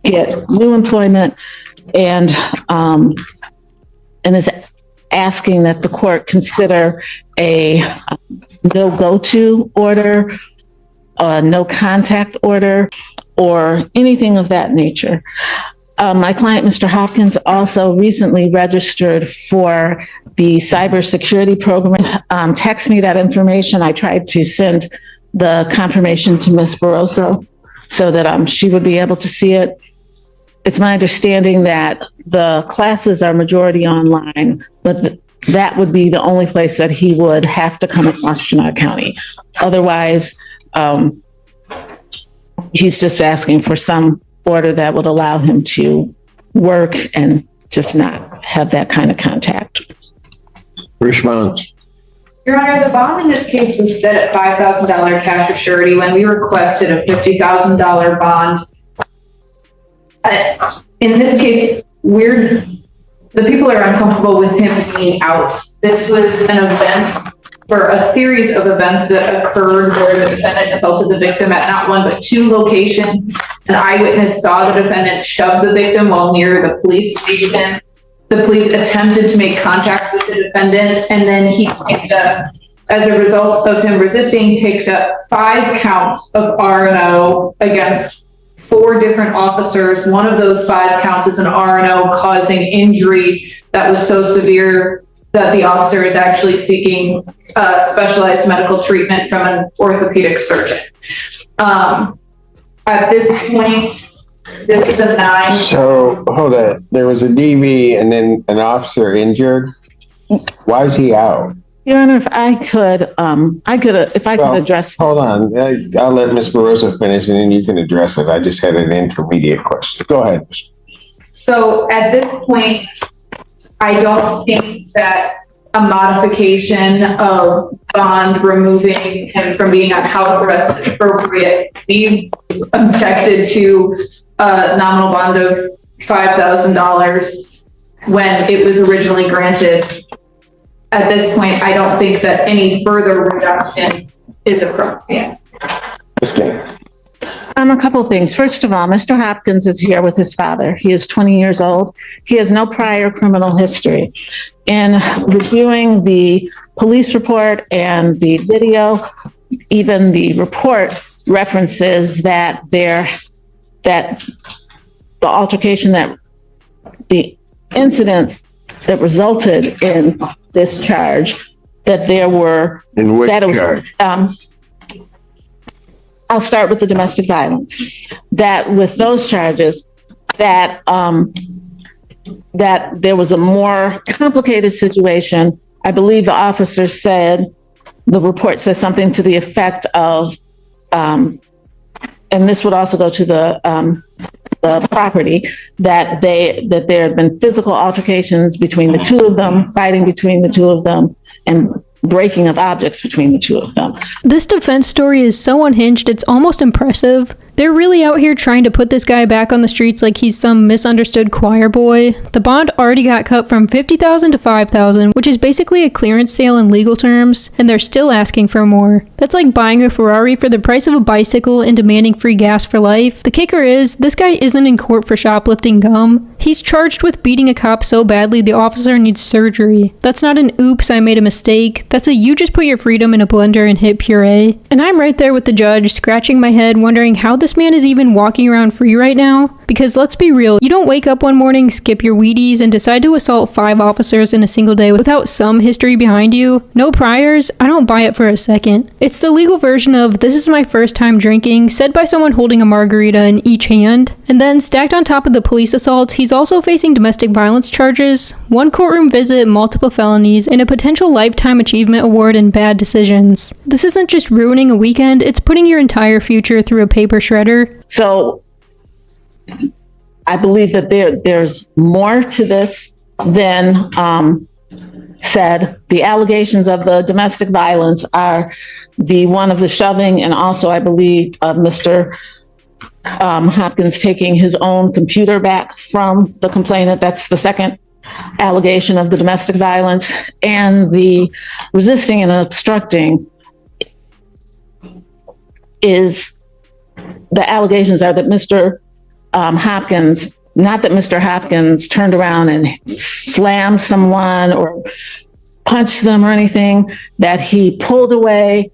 get new employment, and is asking that the court consider a no go-to order, a no contact order, or anything of that nature. My client, Mr. Hopkins, also recently registered for the cybersecurity program. Text me that information. I tried to send the confirmation to Ms. Barroso so that she would be able to see it. It's my understanding that the classes are majority online, but that would be the only place that he would have to come across Chenard County. Otherwise, he's just asking for some order that would allow him to work and just not have that kind of contact. Response. Your Honor, the bond in this case was set at $5,000 cash or surety when we requested a $50,000 bond. In this case, the people are uncomfortable with him being out. This was an event, for a series of events that occurred where the defendant assaulted the victim at not one but two locations. An eyewitness saw the defendant shove the victim while near the police station. The police attempted to make contact with the defendant, and then he picked up, as a result of him resisting, picked up 5 counts of R&O against 4 different officers. One of those 5 counts is an R&O causing injury that was so severe that the officer is actually seeking specialized medical treatment from an orthopedic surgeon. At this point, this is a 9. So, hold on. There was a DV and then an officer injured. Why is he out? Your Honor, if I could address. Hold on. I'll let Ms. Barroso finish and then you can address it. I just had an intermediate question. Go ahead. So at this point, I don't think that a modification of bond removing him from being on house arrest is appropriate. We objected to a nominal bond of $5,000 when it was originally granted. At this point, I don't think that any further reduction is appropriate. A couple of things. First of all, Mr. Hopkins is here with his father. He is 20 years old. He has no prior criminal history. In reviewing the police report and the video, even the report references that the altercation, that the incidents that resulted in this charge, that there were. In which that it was, charge? I'll start with the domestic violence. That with those charges, that there was a more complicated situation. I believe the officer said, the report says something to the effect of, and this would also go to the property, that there had been physical altercations between the two of them, fighting between the two of them, and breaking of objects between the two of them. This defense story is so unhinged, it's almost impressive. They're really out here trying to put this guy back on the streets like he's some misunderstood choir boy. The bond already got cut from $50,000 to $5,000, which is basically a clearance sale in legal terms, and they're still asking for more. That's like buying a Ferrari for the price of a bicycle and demanding free gas for life. The kicker is, this guy isn't in court for shoplifting gum. He's charged with beating a cop so badly the officer needs surgery. That's not an oops, I made a mistake. That's a you just put your freedom in a blender and hit puree. And I'm right there with the judge, scratching my head, wondering how this man is even walking around free right now. Because let's be real, you don't wake up one morning, skip your Wheaties, and decide to assault 5 officers in a single day without some history behind you. No priors? I don't buy it for a second. It's the legal version of this is my first time drinking, said by someone holding a margarita in each hand. And then stacked on top of the police assaults, he's also facing domestic violence charges, 1 courtroom visit, multiple felonies, and a potential lifetime achievement award and bad decisions. This isn't just ruining a weekend, it's putting your entire future through a paper shredder. So I believe that there's more to this than said. The allegations of the domestic violence are the one of the shoving, and also I believe of Mr. Hopkins taking his own computer back from the complainant. That's the second allegation of the domestic violence. And the resisting and obstructing is, the allegations are that Mr. Hopkins, not that Mr. Hopkins turned around and slammed someone or punched them or anything, that he pulled away.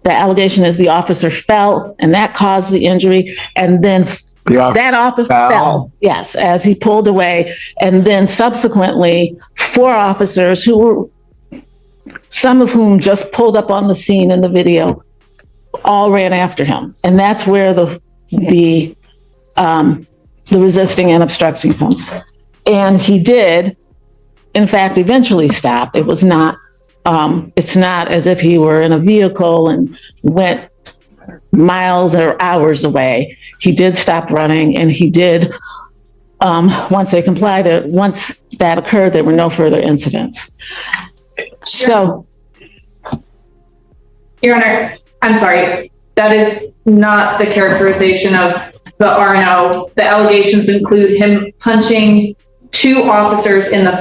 The allegation is the officer fell and that caused the injury. And then that officer fell, yes, as he pulled away. And then subsequently, 4 officers who were, some of whom just pulled up on the scene in the video, all ran after him. And that's where the resisting and obstructing comes. And he did, in fact, eventually stop. It was not, it's not as if he were in a vehicle and went miles or hours away. He did stop running, and he did, once they complied, once that occurred, there were no further incidents. So, Your Honor, I'm sorry. That is not the characterization of the RNO. The allegations include him punching 2 officers in the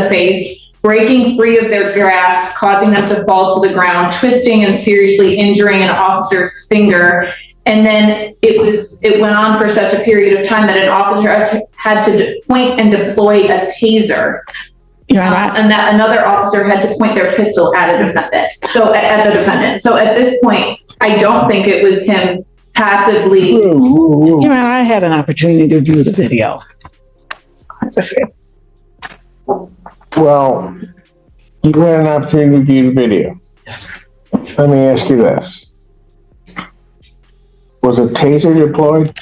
face, breaking free of their grasp, causing them to fall to the ground, twisting and seriously injuring an officer's finger. And then it went on for such a period of time that an officer had to point and deploy a taser. And that another officer had to point their pistol at a defendant. So at the defendant. So at this point, I don't think it was him passively. I had an opportunity to view the video. Well, you had an opportunity to view the video. Yes. Let me ask you this. Was a taser deployed?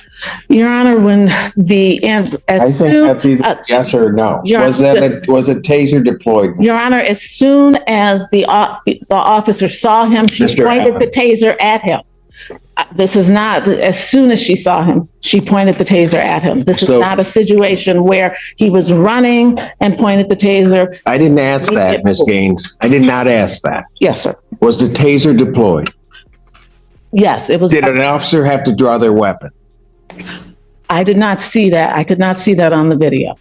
Your Honor, when That's either yes or no. Was a taser deployed? Your Honor, as soon as the officer saw him, she pointed the taser at him. This is not, as soon as she saw him, she pointed the taser at him. This is not a situation where he was running and pointed the taser. I didn't ask that, Ms. Gaines. I did not ask that. Yes, sir. Was the taser deployed? Yes, it was. Did an officer have to draw their weapon? I did not see that. I could not see that on the video.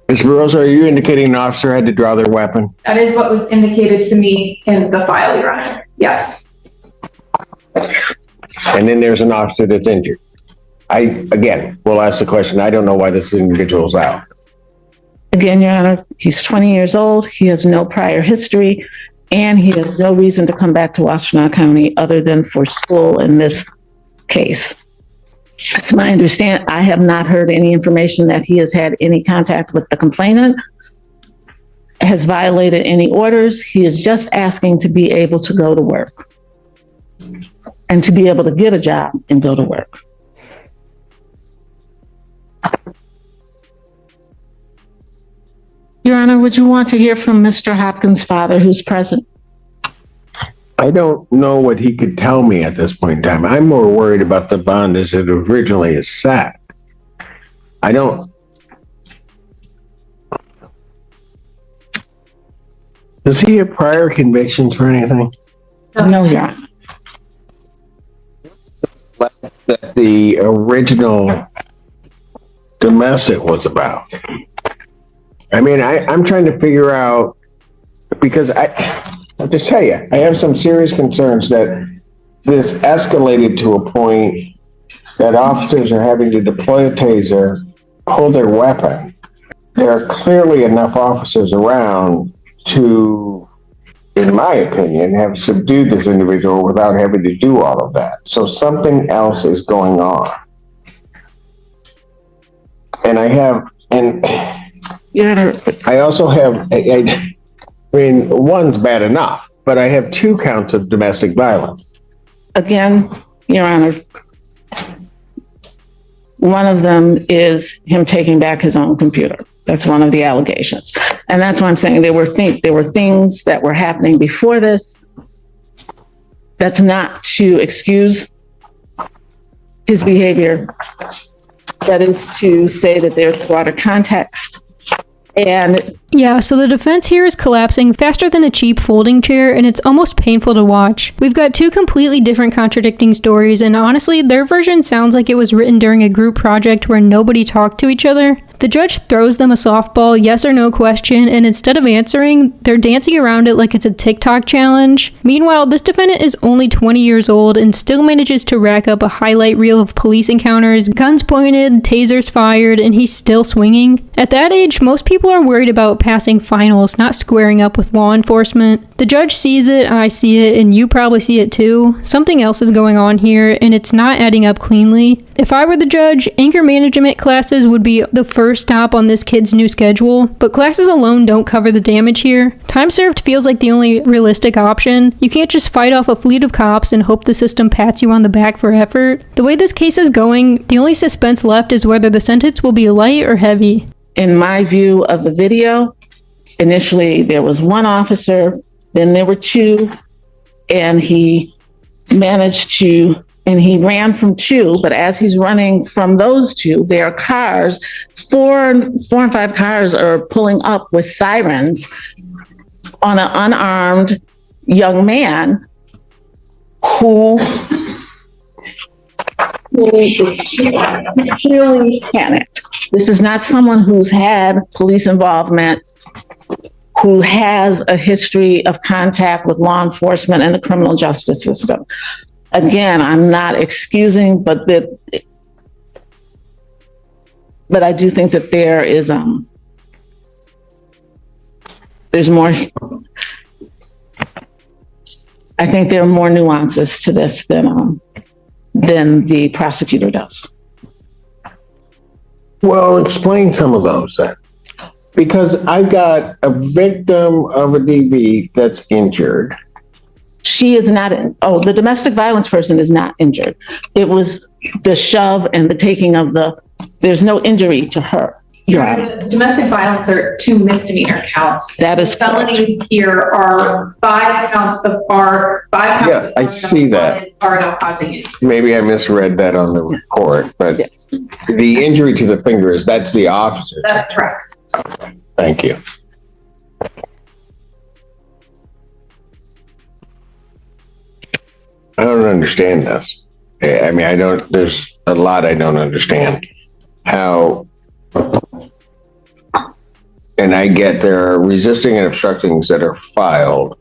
Ms. Barroso, are you indicating an officer had to draw their weapon? That is what was indicated to me in the file, Your Honor. Yes. And then there's an officer that's injured. Again, we'll ask the question. I don't know why this individual's out. Again, Your Honor, he's 20 years old. He has no prior history, and he has no reason to come back to Washtenaw County other than for school in this case. It's my understanding. I have not heard any information that he has had any contact with the complainant, has violated any orders. He is just asking to be able to go to work and to be able to get a job and go to work. Your Honor, would you want to hear from Mr. Hopkins' father, who's present? I don't know what he could tell me at this point in time. I'm more worried about the bond as it originally is set. I don't. Does he have prior convictions for anything? No, Your Honor. That the original domestic was about. I mean, I'm trying to figure out, because I'll just tell you, I have some serious concerns that this escalated to a point that officers are having to deploy a taser, pull their weapon. There are clearly enough officers around to, in my opinion, have subdued this individual without having to do all of that. So something else is going on. And I also have, I mean, one's bad enough, but I have 2 counts of domestic violence. Again, Your Honor, one of them is him taking back his own computer. That's one of the allegations. And that's why I'm saying there were things that were happening before this. That's not to excuse his behavior. That is to say that there's broader context. And Yeah, so the defense here is collapsing faster than a cheap folding chair, and it's almost painful to watch. We've got two completely different contradicting stories, and honestly, their version sounds like it was written during a group project where nobody talked to each other. The judge throws them a softball, yes or no question, and instead of answering, they're dancing around it like it's a TikTok challenge. Meanwhile, this defendant is only 20 years old and still manages to rack up a highlight reel of police encounters, guns pointed, tasers fired, and he's still swinging. At that age, most people are worried about passing finals, not squaring up with law enforcement. The judge sees it, I see it, and you probably see it too. Something else is going on here, and it's not adding up cleanly. If I were the judge, anger management classes would be the first stop on this kid's new schedule, but classes alone don't cover the damage here. Time served feels like the only realistic option. You can't just fight off a fleet of cops and hope the system pats you on the back for effort. The way this case is going, the only suspense left is whether the sentence will be light or heavy. In my view of the video, initially there was one officer, then there were two, and he ran from two, but as he's running from those two, there are cars, four and five cars are pulling up with sirens on an unarmed young man who clearly panicked. This is not someone who's had police involvement, who has a history of contact with law enforcement and the criminal justice system. Again, I'm not excusing, but I do think that there is there's more. I think there are more nuances to this than the prosecutor does. Well, explain some of those then. Because I've got a victim of a DV that's injured. She is not the domestic violence person is not injured. It was the shove and the taking of there's no injury to her. Domestic violence are 2 misdemeanor counts. That is felonies correct. Here are 5 counts of Yeah, I see that. Are no causing injury. Maybe I misread that on the report, but Yes. the injury to the fingers, that's the officer. That's correct. Thank you. I don't understand this. I mean, there's a lot I don't understand. How, and I get there are resisting and obstructings that are filed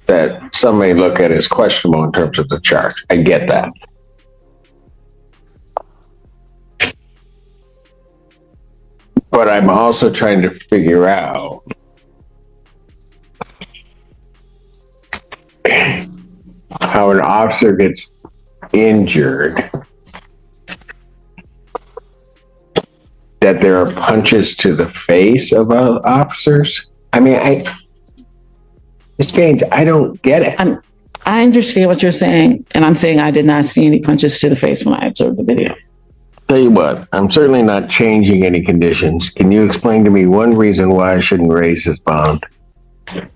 that some may look at as questionable in terms of the charge. I get that. But I'm also trying to figure out how an officer gets injured, that there are punches to the face of officers. I mean, Ms. Gaines, I don't get it. I understand what you're saying, and I'm saying I did not see any punches to the face when I observed the video. Tell you what, I'm certainly not changing any conditions. Can you explain to me one reason why I shouldn't raise his bond?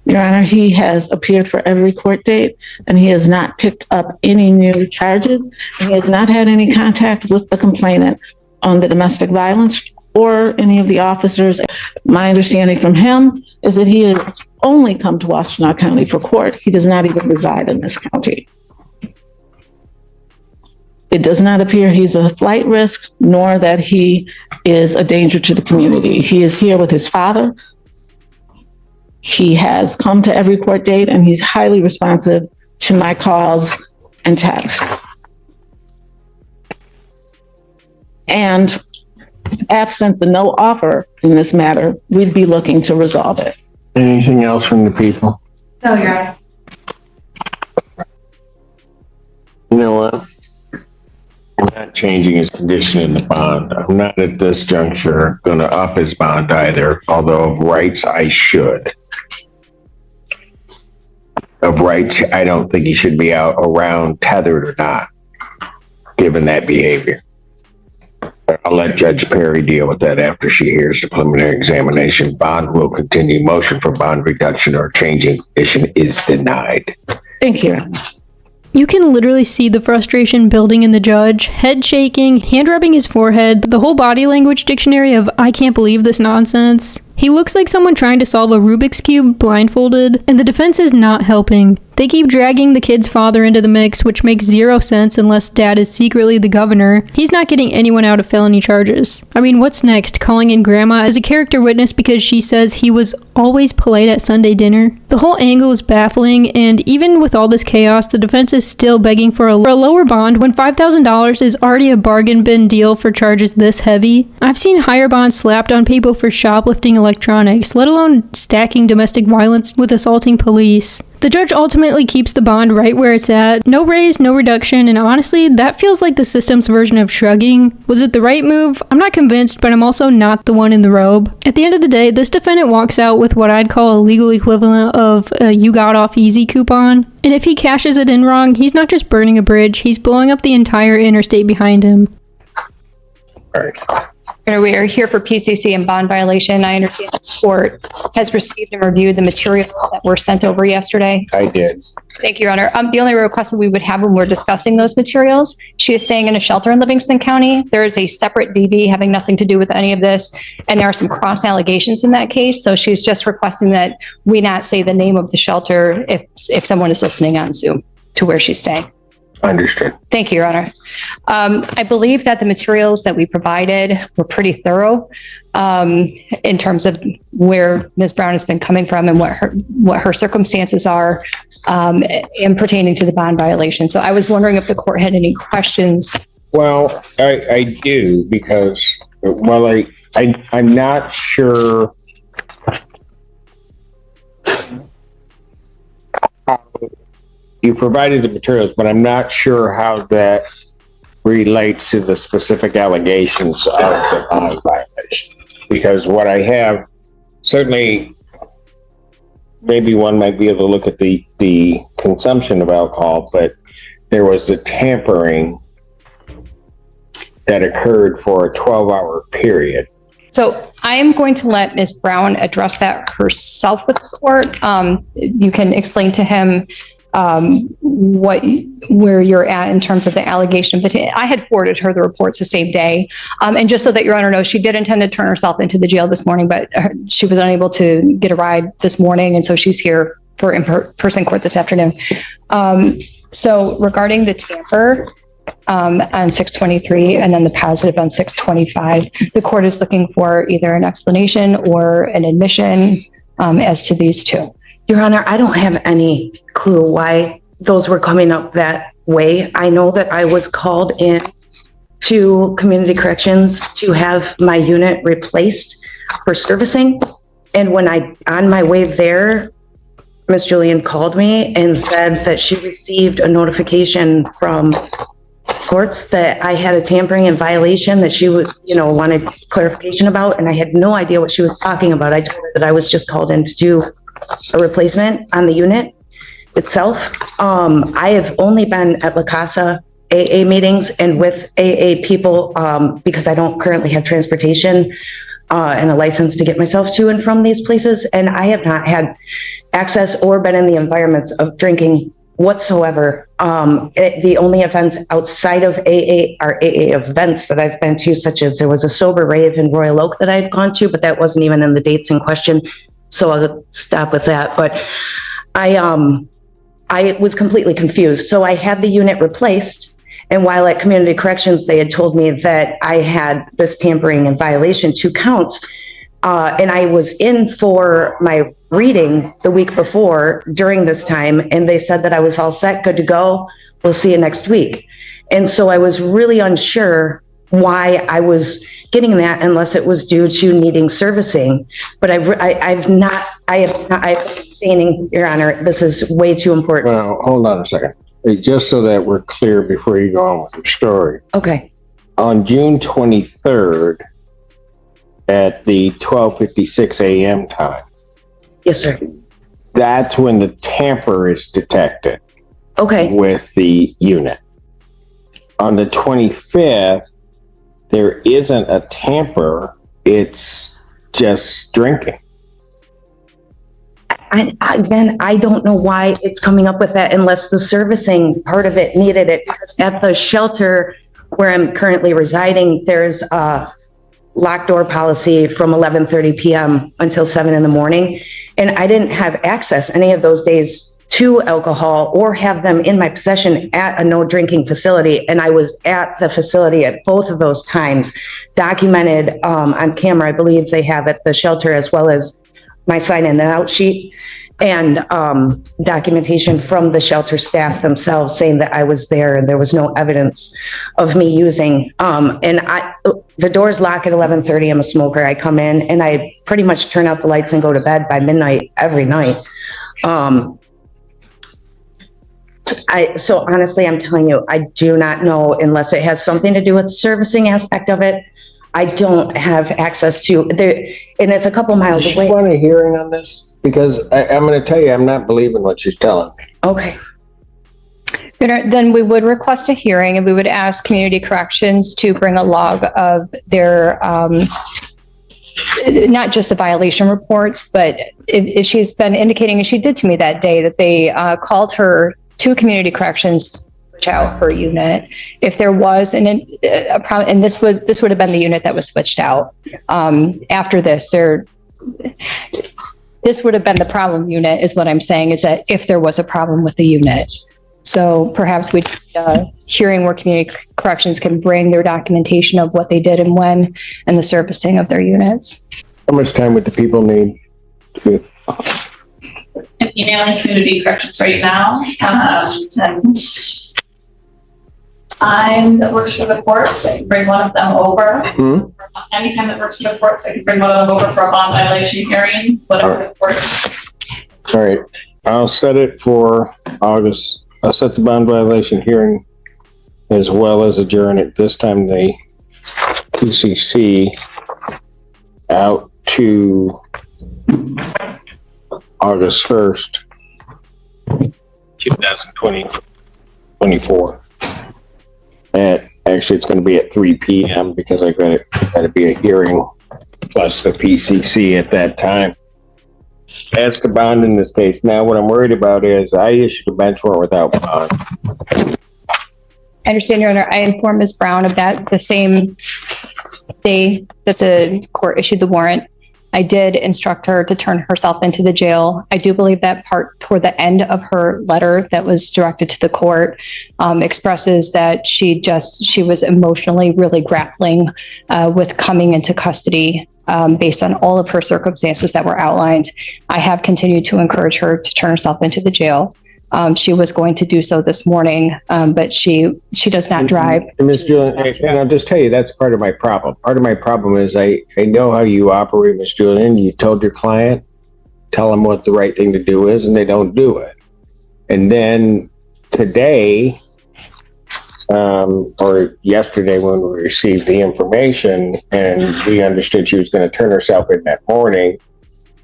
Your Honor, he has appeared for every court date, and he has not picked up any new charges. He has not had any contact with the complainant on the domestic violence or any of the officers. My understanding from him is that he has only come to Washtenaw County for court. He does not even reside in this county. It does not appear he's a flight risk, nor that he is a danger to the community. He is here with his father. He has come to every court date, and he's highly responsive to my calls and texts. And absent the no offer in this matter, we'd be looking to resolve it. Anything else from the people? No, Your Honor. You know what? I'm not changing his condition in the bond. I'm not at this juncture going to up his bond either, although of rights I should. Of rights, I don't think he should be out around tethered or not, given that behavior. I'll let Judge Perry deal with that after she hears the preliminary examination. Bond will continue. Motion for bond reduction or changing condition is denied. Thank you. You can literally see the frustration building in the judge, head shaking, hand rubbing his forehead, the whole body language dictionary of "I can't believe this nonsense." He looks like someone trying to solve a Rubik's Cube blindfolded, and the defense is not helping. They keep dragging the kid's father into the mix, which makes zero sense unless dad is secretly the governor. He's not getting anyone out of felony charges. I mean, what's next? Calling in grandma as a character witness because she says he was always polite at Sunday dinner? The whole angle is baffling, and even with all this chaos, the defense is still begging for a lower bond when $5,000 is already a bargain bin deal for charges this heavy. I've seen higher bonds slapped on people for shoplifting electronics, let alone stacking domestic violence with assaulting police. The judge ultimately keeps the bond right where it's at. No raise, no reduction, and honestly, that feels like the system's version of shrugging. Was it the right move? I'm not convinced, but I'm also not the one in the robe. At the end of the day, this defendant walks out with what I'd call a legal equivalent of a "you got off easy" coupon. And if he cashes it in wrong, he's not just burning a bridge, he's blowing up the entire interstate behind him. We are here for PCC and bond violation. I understand the court has received and reviewed the materials that were sent over yesterday. I did. Thank you, Your Honor. The only request that we would have when we're discussing those materials, she is staying in a shelter in Livingston County. There is a separate DV having nothing to do with any of this, and there are some cross allegations in that case. So she's just requesting that we not say the name of the shelter if someone is listening on Zoom to where she's staying. Understood. Thank you, Your Honor. I believe that the materials that we provided were pretty thorough in terms of where Ms. Brown has been coming from and what her circumstances are in pertaining to the bond violation. So I was wondering if the court had any questions. Well, I do, because I'm not sure how you provided the materials, but I'm not sure how that relates to the specific allegations of the bond violation. Because what I have, certainly, maybe one might be able to look at the consumption of alcohol, but there was the tampering that occurred for a 12-hour period. So I am going to let Ms. Brown address that herself with the court. You can explain to him where you're at in terms of the allegation. But I had forwarded her the reports the same day. And just so that Your Honor knows, she did intend to turn herself into the jail this morning, but she was unable to get a ride this morning. And so she's here for in-person court this afternoon. So regarding the tamper on 623 and then the positive on 625, the court is looking for either an explanation or an admission as to these two. Your Honor, I don't have any clue why those were coming up that way. I know that I was called in to community corrections to have my unit replaced for servicing. And when on my way there, Ms. Julian called me and said that she received a notification from courts that I had a tampering and violation that she wanted clarification about. And I had no idea what she was talking about. I told her that I was just called in to do a replacement on the unit itself. I have only been at La Casa AA meetings and with AA people because I don't currently have transportation and a license to get myself to and from these places. And I have not had access or been in the environments of drinking whatsoever. The only events outside of AA are AA events that I've been to, such as there was a sober rave in Royal Oak that I've gone to, but that wasn't even in the dates in question. So I'll stop with that. But I was completely confused. So I had the unit replaced. And while at community corrections, they had told me that I had this tampering and violation, 2 counts. And I was in for my reading the week before during this time. And they said that I was all set, good to go. We'll see you next week. And so I was really unsure why I was getting that unless it was due to needing servicing. But I'm saying, Your Honor, this is way too important. Well, hold on a second. Just so that we're clear before you go on with your story. Okay. On June 23rd at the 12:56 a.m. time. Yes, sir. That's when the tamper is detected. Okay. With the unit. On the 25th, there isn't a tamper, it's just drinking. again, I don't know why it's coming up with that unless the servicing part of it needed it. Because at the shelter where I'm currently residing, there's a locked door policy from 11:30 p.m. until 7 in the morning. And I didn't have access any of those days to alcohol or have them in my possession at a no drinking facility. And I was at the facility at both of those times, documented on camera. I believe they have at the shelter, as well as my sign in and out sheet, and documentation from the shelter staff themselves saying that I was there and there was no evidence of me using. The doors lock at 11:30. I'm a smoker. I come in and I pretty much turn out the lights and go to bed by midnight every night. So honestly, I'm telling you, I do not know unless it has something to do with the servicing aspect of it. I don't have access to there, and it's a couple miles Does she away. want a hearing on this? Because I'm going to tell you, I'm not believing what she's telling me. Okay. Then we would request a hearing, and we would ask Community Corrections to bring a log of their, not just the violation reports, but if she's been indicating, and she did to me that day, that they called her to Community Corrections to switch out her unit. If there was a problem, and this would have been the unit that was switched out. After this, this would have been the problem unit, is what I'm saying, is that if there was a problem with the unit. So perhaps we'd hearing where Community Corrections can bring their documentation of what they did and when, and the servicing of their units. How much time would the people need? I'm emailing Community Corrections right now, and time that works for the court, so I can bring one of them over. Anytime that works for the court, so I can bring one of them over for a bond violation hearing, whatever the court. All right, I'll set it for August. I'll set the bond violation hearing as well as adjourn it. This time the PCC out to August 1st, 2024. And actually, it's going to be at 3 p.m. because I got to be a hearing plus the PCC at that time. That's the bond in this case. Now, what I'm worried about is I issued a bench warrant without bond. I understand, Your Honor. I informed Ms. Brown of that the same day that the court issued the warrant. I did instruct her to turn herself into the jail. I do believe that part toward the end of her letter that was directed to the court expresses that she was emotionally really grappling with coming into custody based on all of her circumstances that were outlined. I have continued to encourage her to turn herself into the jail. She was going to do so this morning, but she does not drive. Ms. Julian, and I'll just tell you, that's part of my problem. Part of my problem is I know how you operate, Ms. Julian. You told your client, tell them what the right thing to do is, and they don't do it. And then today, or yesterday when we received the information and we understood she was going to turn herself in that morning,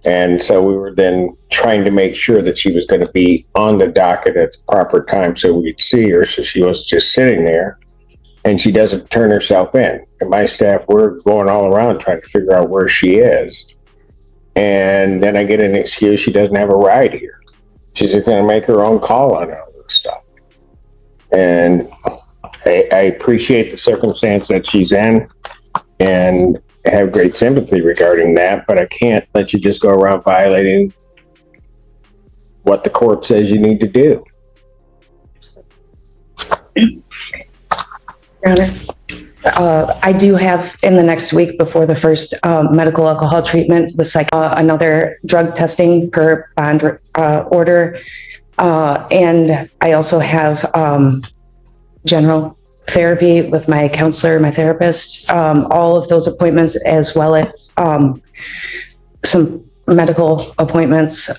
and so we were then trying to make sure that she was going to be on the docket at the proper time so we'd see her. So she was just sitting there and she doesn't turn herself in. And my staff, we're going all around trying to figure out where she is. And then I get an excuse she doesn't have a ride here. She's going to make her own call on all this stuff. And I appreciate the circumstance that she's in and have great sympathy regarding that, but I can't let you just go around violating what the court says you need to do. Your Honor, I do have in the next week before the first medical alcohol treatment with another drug testing per bond order. And I also have general therapy with my counselor, my therapist, all of those appointments, as well as some medical appointments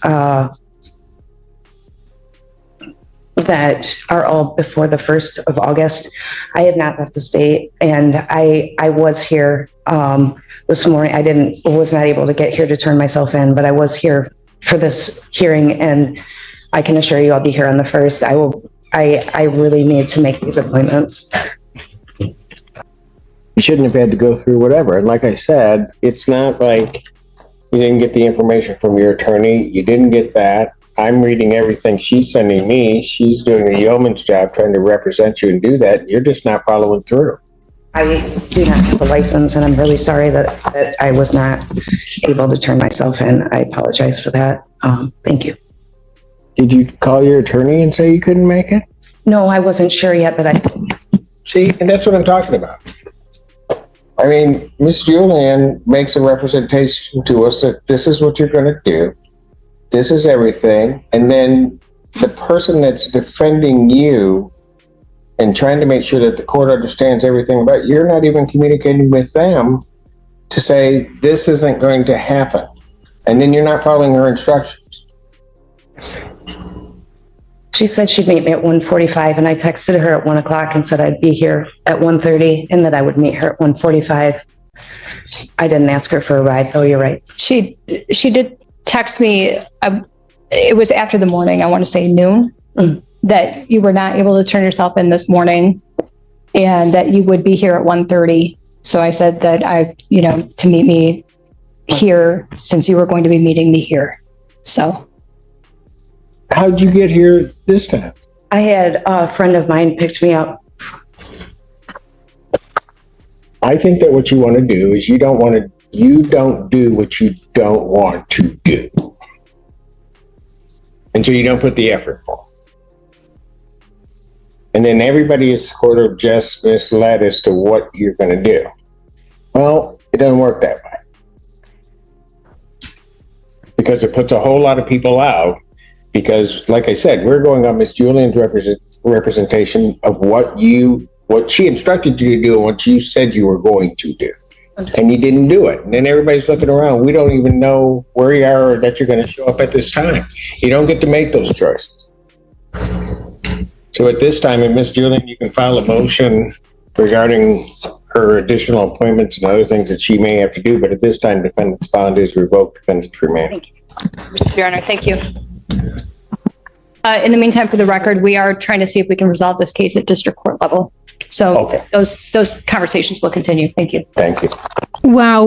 that are all before the 1st of August. I have not left the state, and I was here this morning. I was not able to get here to turn myself in, but I was here for this hearing, and I can assure you I'll be here on the 1st. I really need to make these appointments. You shouldn't have had to go through whatever. And like I said, it's not like You didn't get the information from your attorney. You didn't get that. I'm reading everything she's sending me. She's doing a yeoman's job trying to represent you and do that. You're just not following through. I do not have a license, and I'm really sorry that I was not able to turn myself in. I apologize for that. Thank you. Did you call your attorney and say you couldn't make it? No, I wasn't sure yet, but I, See, and that's what I'm talking about. I mean, Miss Julian makes a representation to us that this is what you're going to do. This is everything. And then the person that's defending you and trying to make sure that the court understands everything about you, you're not even communicating with them to say this isn't going to happen. And then you're not following her instructions. she said she'd meet me at 1:45, and I texted her at 1 o'clock and said I'd be here at 1:30 and that I would meet her at 1:45. I didn't ask her for a ride, though. You're right. She did text me. It was after the morning, I want to say noon, that you were not able to turn yourself in this morning and that you would be here at 1:30. So I said that to meet me here since you were going to be meeting me here. So. How'd you get here this time? I had a friend of mine picked me up. I think that what you want to do is you don't do what you don't want to do. And so you don't put the effort forth. And then everybody is sort of just misled as to what you're going to do. Well, it doesn't work that way. Because it puts a whole lot of people out. Because, like I said, we're going on Miss Julian's representation of what she instructed you to do and what you said you were going to do. And you didn't do it. And then everybody's looking around. We don't even know where you are or that you're going to show up at this time. You don't get to make those choices. So at this time, Miss Julian, you can file a motion regarding her additional appointments and other things that she may have to do. But at this time, defendant's bond is revoked, defendant's remand. Thank you. Mr. Honor, thank you. In the meantime, for the record, we are trying to see if we can resolve this case at district court level. So Okay. those conversations will continue. Thank you. Thank you. Wow.